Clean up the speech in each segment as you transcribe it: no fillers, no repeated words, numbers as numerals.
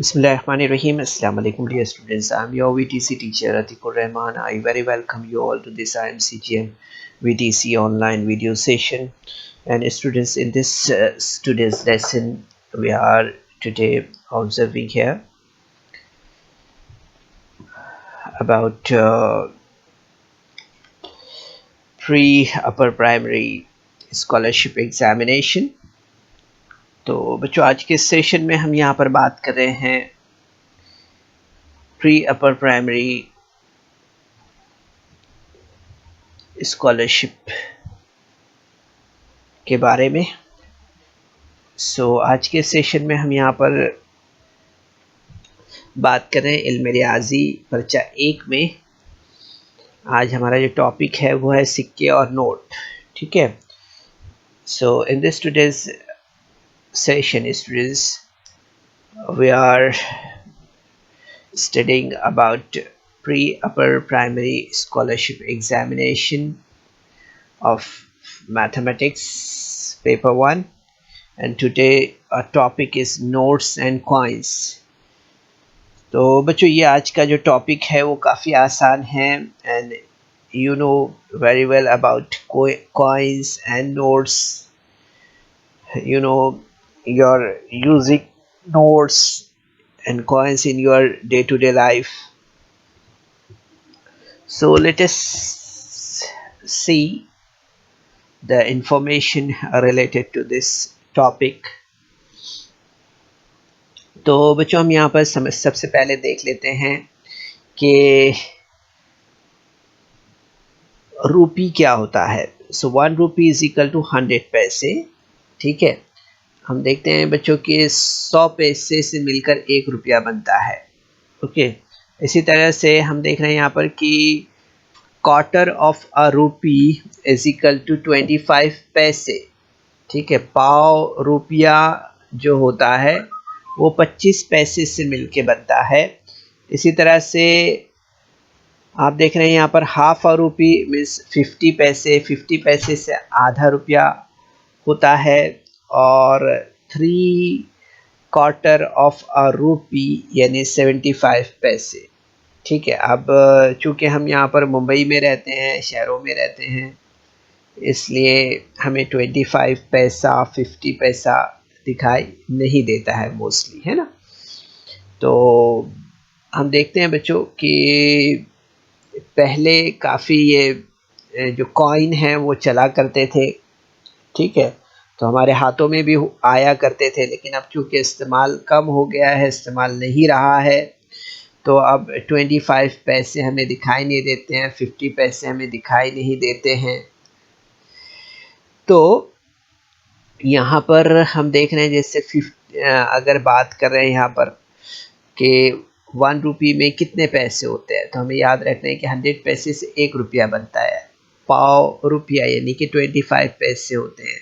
Bismillahirrahmanirrahim. Assalamu alaikum dear students. I'm your VTC teacher Atikur Rahman. I very welcome you all to this IMCGM VTC online video session. And students, in this today's lesson, we are today observing here about pre-upper primary scholarship examination. तो बच्चों, आज के session में हम यहाँ पर बात कर रहे हैं प्री अपर प्राइमरी स्कॉलरशिप के बारे में। आज के सेशन में हम यहाँ पर बात कर रहे हैं इल्म रियाजी पर्चा 1 में। आज हमारा जो टॉपिक है वो है सिक्के और नोट, ठीक है। In this today's session, students, we are studying about pre-upper primary scholarship examination of mathematics paper 1, and today our topic is notes and coins. तो बच्चों, ये आज का जो टॉपिक है वो काफ़ी आसान है, and you know very well about coins and notes. You know, you're using notes and coins in your day-to-day life. So let us see the information related to this topic. तो बच्चों, हम यहाँ पर सबसे पहले देख लेते हैं कि रूपी क्या होता है। 1 रुपी इज इक्वल टू 100 पैसे, ठीक है। हम देखते हैं बच्चों कि 100 पैसे से मिलकर 1 रुपया बनता है, ओके। इसी तरह से हम देख रहे हैं यहाँ पर कि quarter of a rupee is equal to 25 पैसे, ठीक है। पाव रुपया जो होता है वो 25 पैसे से मिलके बनता है। इसी तरह से आप देख रहे हैं यहाँ पर हाफ अ रुपी मीन्स 50 पैसे, 50 पैसे से आधा रुपया होता है, और 3 क्वार्टर ऑफ अ रुपी यानी 75 पैसे, ठीक है। अब चूँकि हम यहाँ पर मुंबई में रहते हैं, शहरों में रहते हैं, इसलिए हमें 25 पैसा 50 पैसा दिखाई नहीं देता है मोस्टली, है ना। तो हम देखते हैं बच्चों कि पहले काफ़ी ये जो कॉइन हैं वो चला करते थे, ठीक है। तो हमारे हाथों में भी आया करते थे, लेकिन अब चूँकि इस्तेमाल कम हो गया है, इस्तेमाल नहीं रहा है, तो अब 25 पैसे हमें दिखाई नहीं देते हैं, 50 पैसे हमें दिखाई नहीं देते हैं। तो यहाँ पर हम देख रहे हैं जैसे अगर बात कर रहे हैं यहाँ पर कि 1 रुपी में कितने पैसे होते हैं, तो हमें याद रखना है कि 100 पैसे से 1 रुपया बनता है। पाव रुपया यानी कि 25 पैसे होते हैं,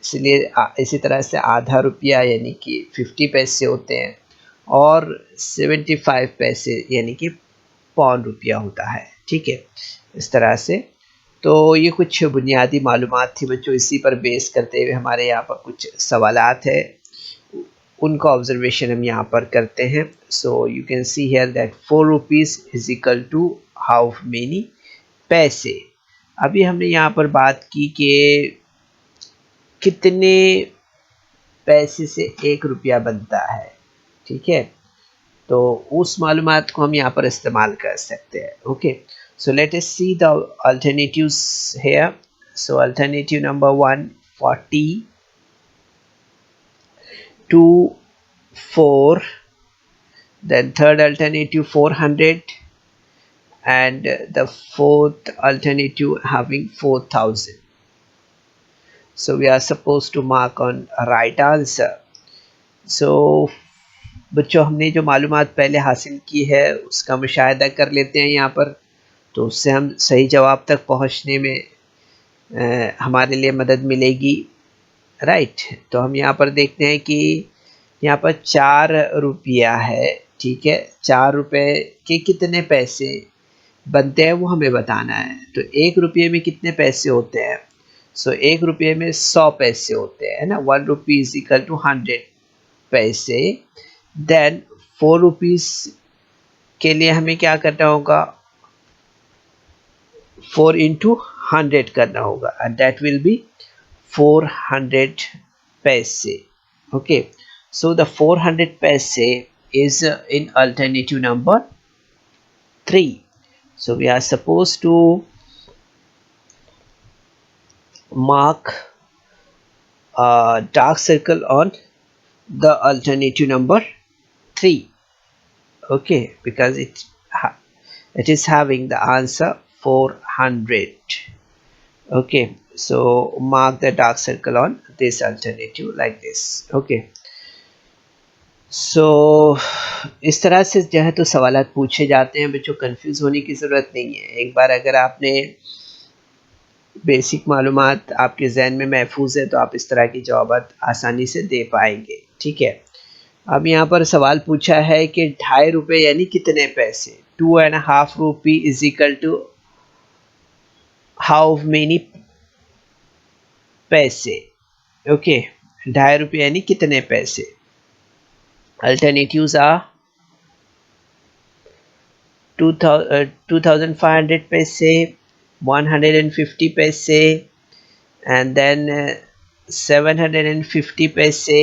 इसलिए इसी तरह से आधा रुपया यानी कि 50 पैसे होते हैं, और 75 पैसे यानी कि पौन रुपया होता है, ठीक है। इस तरह से तो ये कुछ बुनियादी मालूमात थी बच्चों। इसी पर बेस करते हुए हमारे यहाँ पर कुछ सवालात है, उनका ऑब्जर्वेशन हम यहाँ पर करते हैं। You can see here that 4 rupees is equal to how many पैसे। अभी हमने यहाँ पर बात की कि कितने पैसे से 1 रुपया बनता है, ठीक है। तो उस मालूमात को हम यहाँ पर इस्तेमाल कर सकते हैं, okay. So let us see the alternatives here. Alternative number 1 40, 2 4, then third alternative 400, and the fourth alternative having 4000. So we are supposed to mark on right answer. बच्चों, हमने जो मालूमात पहले हासिल की है उसका मुशाहिदा कर लेते हैं यहाँ पर, तो उससे हम सही जवाब तक पहुँचने में हमारे लिए मदद मिलेगी, राइट। तो हम यहाँ पर देखते हैं कि यहाँ पर 4 रुपया है, ठीक है। 4 रुपये के कितने पैसे बनते हैं वो हमें बताना है। तो 1 रुपये में कितने पैसे होते हैं? 1 रुपये में 100 पैसे होते हैं ना। 1 रुपी इज इक्वल टू 100 पैसे। देन ₹4 के लिए हमें क्या करना होगा, 4 into 100 करना होगा, and that will be 400 paise. Okay, so the 400 paise is in alternative number 3. So we are supposed to mark a dark circle on the alternative number 3. Okay, because it is having the answer 400. Okay, so mark the dark circle on this alternative like this. Okay, so इस तरह से जो है तो सवालात पूछे जाते हैं बच्चों, कंफ्यूज होने की ज़रूरत नहीं है। एक बार अगर आपने बेसिक मालूमात आपके जहन में महफूज है तो आप इस तरह की जवाब आसानी से दे पाएंगे। ठीक है, अब यहाँ पर सवाल पूछा है कि ₹2.5 यानी कितने पैसे, 2.5 rupee is equal to how many पैसे। ओके, ₹2.5 यानी कितने पैसे। अल्टरनेटिव्स आर 2500 पैसे, 150 पैसे, एंड देन 750 पैसे,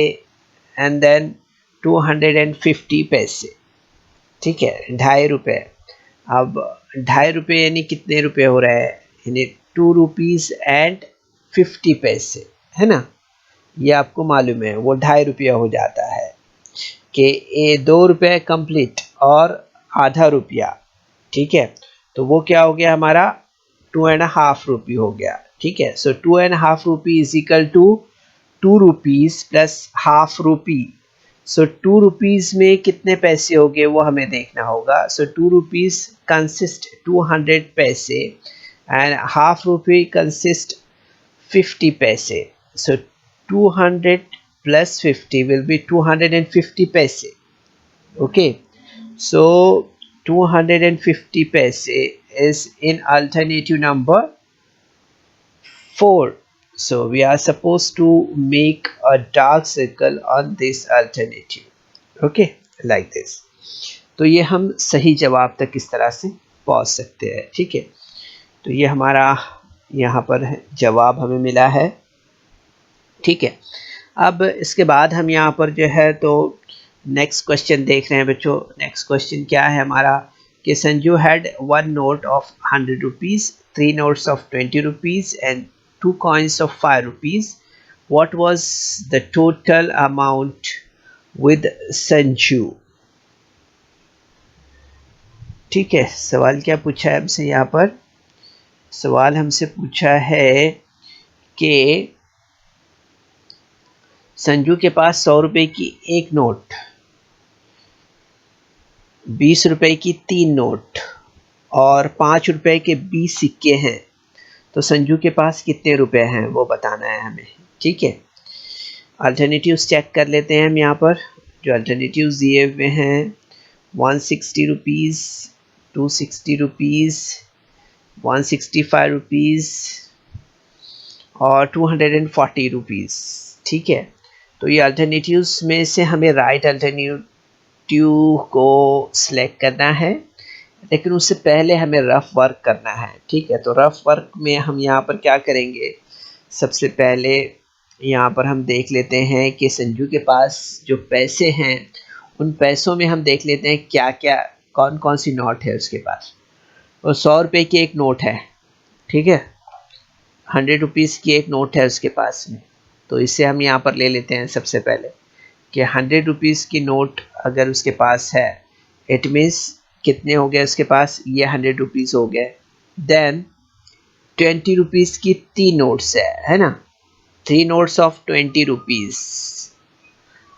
एंड देन 250 पैसे। ठीक है, ₹2.5। अब ₹2.5 यानी कितने रुपए हो रहे हैं, यानी ₹2.50 है ना, ये आपको मालूम है, वो ₹2.5 हो जाता है कि ये ₹2 कंप्लीट और आधा रुपया। ठीक है, तो वो क्या हो गया हमारा, 2.5 रुपी हो गया। ठीक है, so 2.5 rupee is equal to ₹2 plus half rupee. So ₹2 में कितने पैसे हो गए वो हमें देखना होगा। सो ₹2 कंसिस्ट 200 पैसे एंड हाफ रुपी कंसिस्ट 50 पैसे। सो 200 plus 50 will be 250 paise. Okay, so 250 paise is in alternative number 4. So we are supposed to make a dark circle on this alternative. Okay, like this. तो ये हम सही जवाब तक इस तरह से पहुंच सकते हैं। ठीक है, तो ये हमारा यहाँ पर जवाब हमें मिला है। ठीक है, अब इसके बाद हम यहाँ पर जो है तो नेक्स्ट क्वेश्चन देख रहे हैं बच्चों। नेक्स्ट क्वेश्चन क्या है हमारा कि Sanju had 1 note of 100 rupees, 3 notes of 20 rupees and 2 coins of 5 rupees. What was the total amount with Sanju. ठीक है, सवाल क्या पूछा है हमसे यहाँ पर, सवाल हमसे पूछा है कि संजू के पास 100 रुपये की एक नोट, 20 रुपये की 3 नोट और 5 रुपये के 20 सिक्के हैं। तो संजू के पास कितने रुपए हैं वो बताना है हमें। ठीक है, अल्टरनेटिव्स चेक कर लेते हैं हम यहाँ पर। जो अल्टरनेटिव्स दिए हुए हैं 160 रुपीज़, 260 रुपीज़, 165 रुपीज़ और 240 रुपीज़। ठीक है, तो ये अल्टरनेटिव्स में से हमें राइट अल्टरनेटिव को सिलेक्ट करना है, लेकिन उससे पहले हमें रफ वर्क करना है। ठीक है, तो रफ वर्क में हम यहाँ पर क्या करेंगे, सबसे पहले यहाँ पर हम देख लेते हैं कि संजू के पास जो पैसे हैं उन पैसों में हम देख लेते हैं क्या क्या कौन कौन सी नोट है उसके पास। और 100 रुपये की एक नोट है। ठीक है, 100 रुपीज़ की एक नोट है उसके पास में, तो इसे हम यहाँ पर ले लेते हैं सबसे पहले कि 100 रुपीज़ की नोट अगर उसके पास है, इट मीन्स कितने हो गए उसके पास, ये 100 रुपीज़ हो गए। देन 20 रुपीज़ की 3 नोट्स है ना, 3 notes of 20 rupees.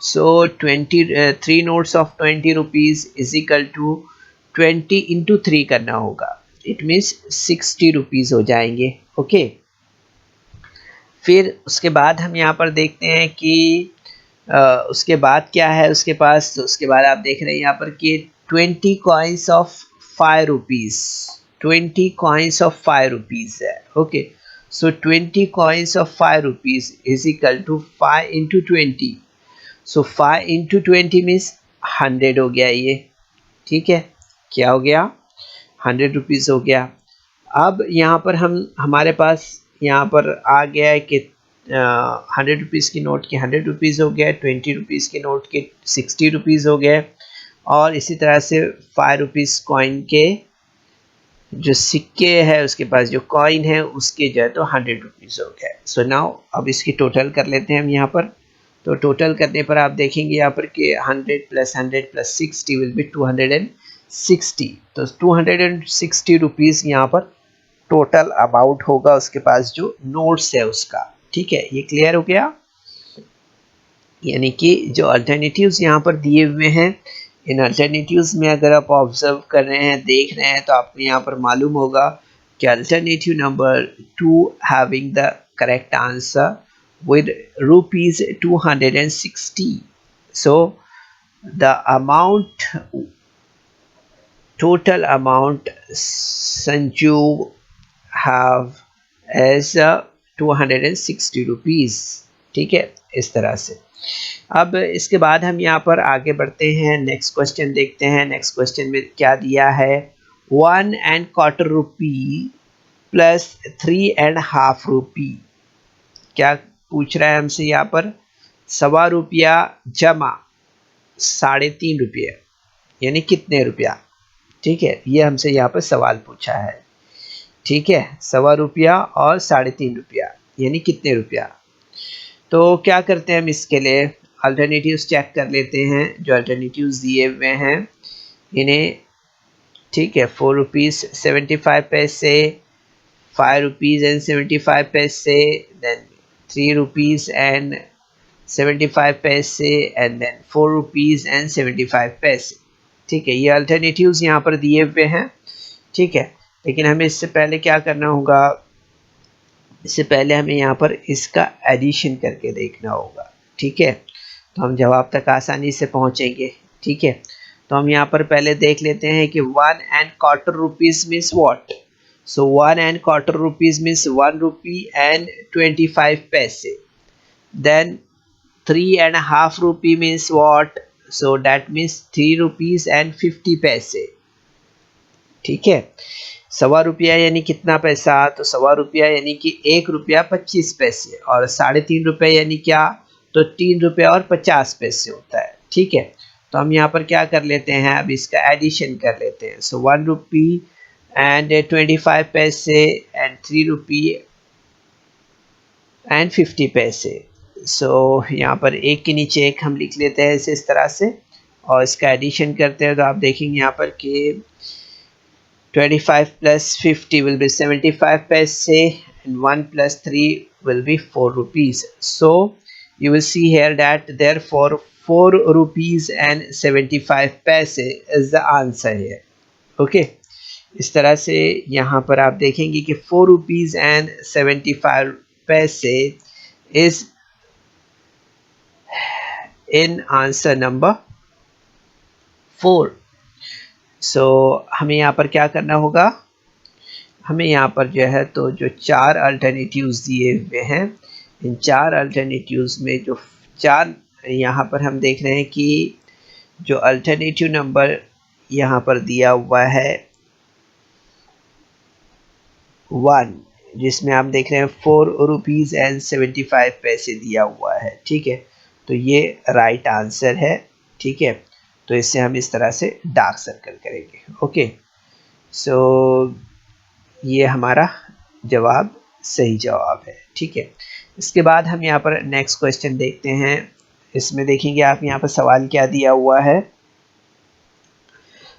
So 3 notes of 20 rupees is equal to 20 into 3 करना होगा, इट मीन्स 60 रुपीज़ हो जाएंगे। ओके, फिर उसके बाद हम यहाँ पर देखते हैं कि उसके बाद क्या है उसके पास। तो उसके बाद आप देख रहे हैं यहाँ पर कि 20 coins of 5 rupees, 20 coins of 5 rupees है। Okay, so 20 coins of 5 rupees is equal to 5 into 20। So 5 into 20 means 100 हो गया ये, ठीक है, क्या हो गया, 100 रुपीज़ हो गया। अब यहाँ पर हमारे पास यहाँ पर आ गया है कि 100 रुपीज़ की नोट के 100 रुपीज़ हो गया, 20 रुपीज़ के नोट के 60 रुपीज़ हो गए, और इसी तरह से 5 रुपीज़ कॉइन के जो सिक्के है उसके पास जो कॉइन है उसके जो है तो 100 रुपीज़ हो गया। सो नाउ अब इसकी टोटल कर लेते हैं हम यहाँ पर। तो टोटल करने पर आप देखेंगे यहाँ पर कि 100 + 100 + 60 विल बी 260। तो 260 रुपीज़ यहाँ पर टोटल अमाउंट होगा उसके पास जो नोट्स है उसका, ठीक है, ये क्लियर हो गया। यानी कि जो अल्टरनेटिव्स यहाँ पर दिए हुए हैं, इन अल्टरनेटिव्स में अगर आप ऑब्जर्व कर रहे हैं, देख रहे हैं, तो आपको यहाँ पर मालूम होगा कि alternative number 2 having the correct answer with rupees 260. So the amount, total amount Sanju have as 260 rupees, ठीक है, इस तरह से। अब इसके बाद हम यहाँ पर आगे बढ़ते हैं, नेक्स्ट क्वेश्चन देखते हैं। नेक्स्ट क्वेश्चन में क्या दिया है, 1¼ रुपी प्लस 3½ रुपी। क्या पूछ रहा है हमसे यहाँ पर, ₹1.25 जमा 3.5 रुपये, यानी कितने रुपया, ठीक है, ये हमसे यहाँ पर सवाल पूछा है, ठीक है, ₹1.25 और 3.5 रुपया, यानी कितने रुपया। तो क्या करते हैं हम इसके लिए, अल्टरनेटिव्स चेक कर लेते हैं, जो अल्टरनेटिव्स दिए हुए हैं इन्हें, ठीक है, 4 रुपीज़ 75 पैसे, 5 रुपीज़ एंड 75 पैसे, देन 3 रुपीज़ एंड 75 पैसे, एंड देन 4 रुपीज़ एंड 75 पैसे, ठीक है, ये अल्टरनेटिव्स यहाँ पर दिए हुए हैं, ठीक है। लेकिन हमें इससे पहले क्या करना होगा, इससे पहले हमें यहाँ पर इसका एडिशन करके देखना होगा, ठीक है, तो हम जवाब तक आसानी से पहुँचेंगे, ठीक है। तो हम यहाँ पर पहले देख लेते हैं कि 1¼ rupees means what. So 1¼ rupees means 1 rupee and 25 पैसे। Then 3½ rupee means what, so that means 3 rupees and 50 पैसे, ठीक है। ₹1.25 यानी कितना पैसा, तो ₹1.25 यानी कि 1 रुपया 25 पैसे, और 3.5 रुपये यानी क्या, तो 3 रुपये और 50 पैसे होता है, ठीक है। तो हम यहाँ पर क्या कर लेते हैं, अब इसका एडिशन कर लेते हैं। सो 1 रुपी एंड 25 पैसे एंड 3 रुपी एंड 50 पैसे। सो यहाँ पर एक के नीचे एक हम लिख लेते हैं इस तरह से, और इसका एडिशन करते हैं तो आप देखेंगे यहाँ पर कि 25 plus 50 will be 75 paise, and 1 plus 3 will be 4 rupees. So you will see here that therefore 4 rupees and 75 paise is the answer here. Okay, इस तरह से यहाँ पर आप देखेंगे कि 4 rupees and 75 paise is in answer number 4. सो हमें यहाँ पर क्या करना होगा, हमें यहाँ पर जो है तो जो 4 अल्टरनेटिव्स दिए हुए हैं, इन 4 अल्टरनेटिव्स में जो 4 यहाँ पर हम देख रहे हैं कि जो अल्टरनेटिव नंबर यहाँ पर दिया हुआ है 1, जिसमें आप देख रहे हैं 4 रुपीज़ एंड 75 पैसे दिया हुआ है, ठीक है, तो ये राइट आंसर है, ठीक है। तो इससे हम इस तरह से डार्क सर्कल करेंगे। ओके, सो ये हमारा जवाब सही जवाब है, ठीक है। इसके बाद हम यहाँ पर नेक्स्ट क्वेश्चन देखते हैं। इसमें देखेंगे आप यहाँ पर सवाल क्या दिया हुआ है।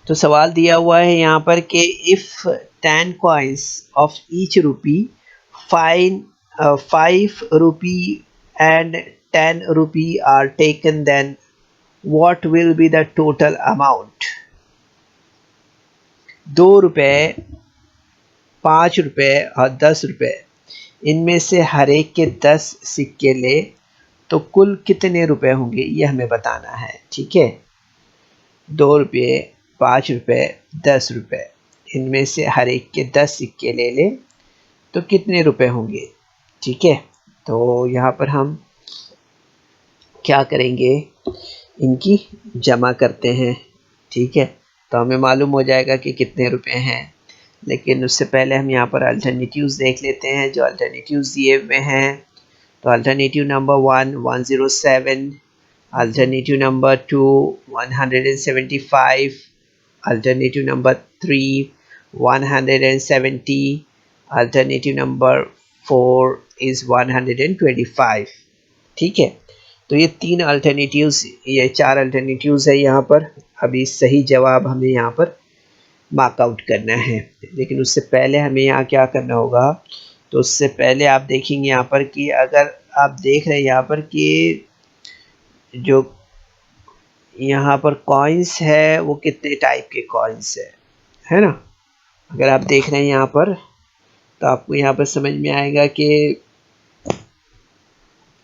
तो सवाल दिया हुआ है यहाँ पर कि if 10 coins of each rupee, 5 rupee and 10 rupee are taken, then what will be the total amount। 2 रुपये, 5 रुपये और 10 रुपये, इनमें से हर एक के 10 सिक्के ले तो कुल कितने रुपए होंगे, ये हमें बताना है, ठीक है। 2 रुपये, 5 रुपये, 10 रुपये, इनमें से हर एक के 10 सिक्के ले ले तो कितने रुपए होंगे, ठीक है। तो यहाँ पर हम क्या करेंगे, इनकी जमा करते हैं, ठीक है। तो हमें मालूम हो जाएगा कि कितने रुपए हैं, लेकिन उससे पहले हम यहाँ पर अल्टरनेटिव्स देख लेते हैं जो अल्टरनेटिव्स दिए हुए हैं। तो alternative number 1 107, alternative number 2 175, alternative number 3 170, alternative number 4 is 125, ठीक है। तो ये 3 अल्टरनेटिव्स, ये 4 अल्टरनेटिव्स है यहाँ पर। अभी सही जवाब हमें यहाँ पर मार्कआउट करना है, लेकिन उससे पहले हमें यहाँ क्या करना होगा। तो उससे पहले आप देखेंगे यहाँ पर कि अगर आप देख रहे हैं यहाँ पर कि जो यहाँ पर कॉइन्स है वो कितने टाइप के कॉइन्स है ना। अगर आप देख रहे हैं यहाँ पर तो आपको यहाँ पर समझ में आएगा कि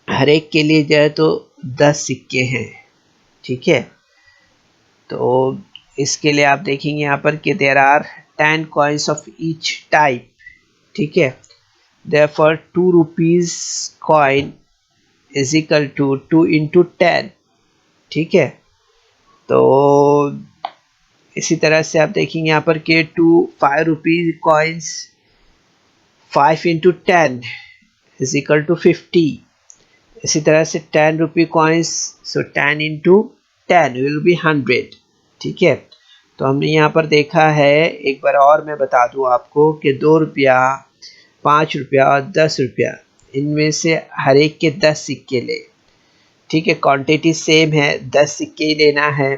हर एक के लिए जो है तो 10 सिक्के हैं, ठीक है। तो इसके लिए आप देखेंगे यहाँ पर कि there are 10 coins of each type, ठीक है। Therefore 2 rupees coin is equal to 2 into 10, ठीक है। तो इसी तरह से आप देखेंगे यहाँ पर कि 5 rupees coins 5 into 10 is equal to 50। इसी तरह से 10 rupee coins, so 10 into 10 will be 100, ठीक है। तो हमने यहाँ पर देखा है, एक बार और मैं बता दूँ आपको कि 2 रुपया, 5 रुपया और 10 रुपया, इनमें से हर एक के 10 सिक्के ले, ठीक है। क्वांटिटी सेम है, 10 सिक्के ही लेना है।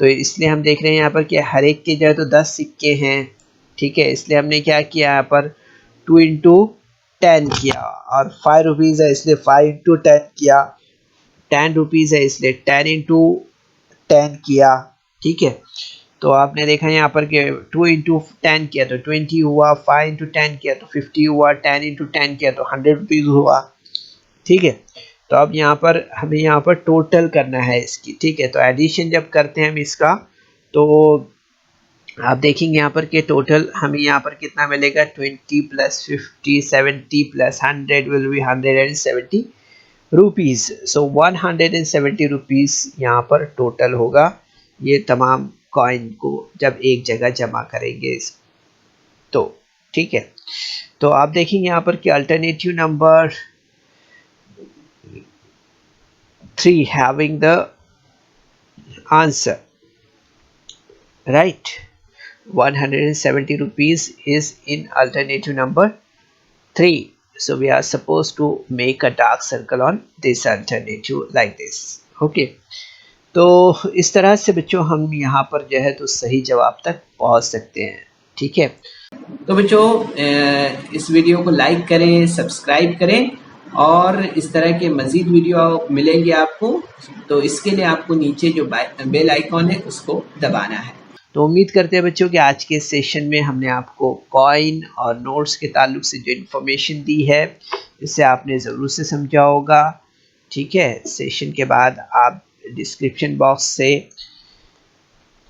तो इसलिए हम देख रहे हैं यहाँ पर कि हर एक के जो है तो 10 सिक्के हैं, ठीक है। इसलिए हमने क्या किया यहाँ पर 2 इंटू 10 किया, और 5 रुपीज़ है इसलिए 5 इंटू 10 किया, 10 रुपीज़ है इसलिए 10 इंटू 10 किया, ठीक है। तो आपने देखा यहाँ पर कि 2 इंटू 10 किया तो 20 हुआ, 5 इंटू 10 किया तो 50 हुआ, 10 इंटू 10 किया तो 100 रुपीज़ हुआ, ठीक है। तो अब यहाँ पर हमें यहाँ पर टोटल करना है इसकी, ठीक है। तो एडिशन जब करते हैं हम इसका, तो आप देखेंगे यहाँ पर कि टोटल हमें यहाँ पर कितना मिलेगा, 20 plus 50 70 plus 100 will be 170 rupees. So 170 rupees यहाँ पर टोटल होगा, ये तमाम कॉइन को जब एक जगह जमा करेंगे तो, ठीक है। तो आप देखेंगे यहाँ पर कि alternative number 3 having the answer right, 170 rupees is in alternative number 3. So we are supposed to make a dark circle on this alternative like this, okay। तो इस तरह से बच्चों हम यहाँ पर जो है तो सही जवाब तक पहुँच सकते हैं, ठीक है। तो बच्चों इस वीडियो को लाइक करें, सब्सक्राइब करें, और इस तरह के मज़ीद वीडियो मिलेंगे आपको। तो इसके लिए आपको नीचे जो बेल आइकॉन है उसको दबाना है। तो उम्मीद करते हैं बच्चों कि आज के सेशन में हमने आपको कॉइन और नोट्स के ताल्लुक से जो इन्फॉर्मेशन दी है इसे आपने ज़रूर से समझा होगा, ठीक है। सेशन के बाद आप डिस्क्रिप्शन बॉक्स से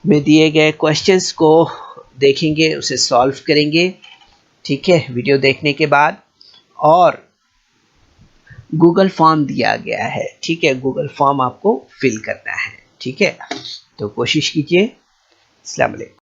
में दिए गए क्वेश्चंस को देखेंगे, उसे सॉल्व करेंगे, ठीक है, वीडियो देखने के बाद। और गूगल फॉर्म दिया गया है, ठीक है, गूगल फॉर्म आपको फिल करना है, ठीक है। तो कोशिश कीजिए। अस्सलाम वालेकुम।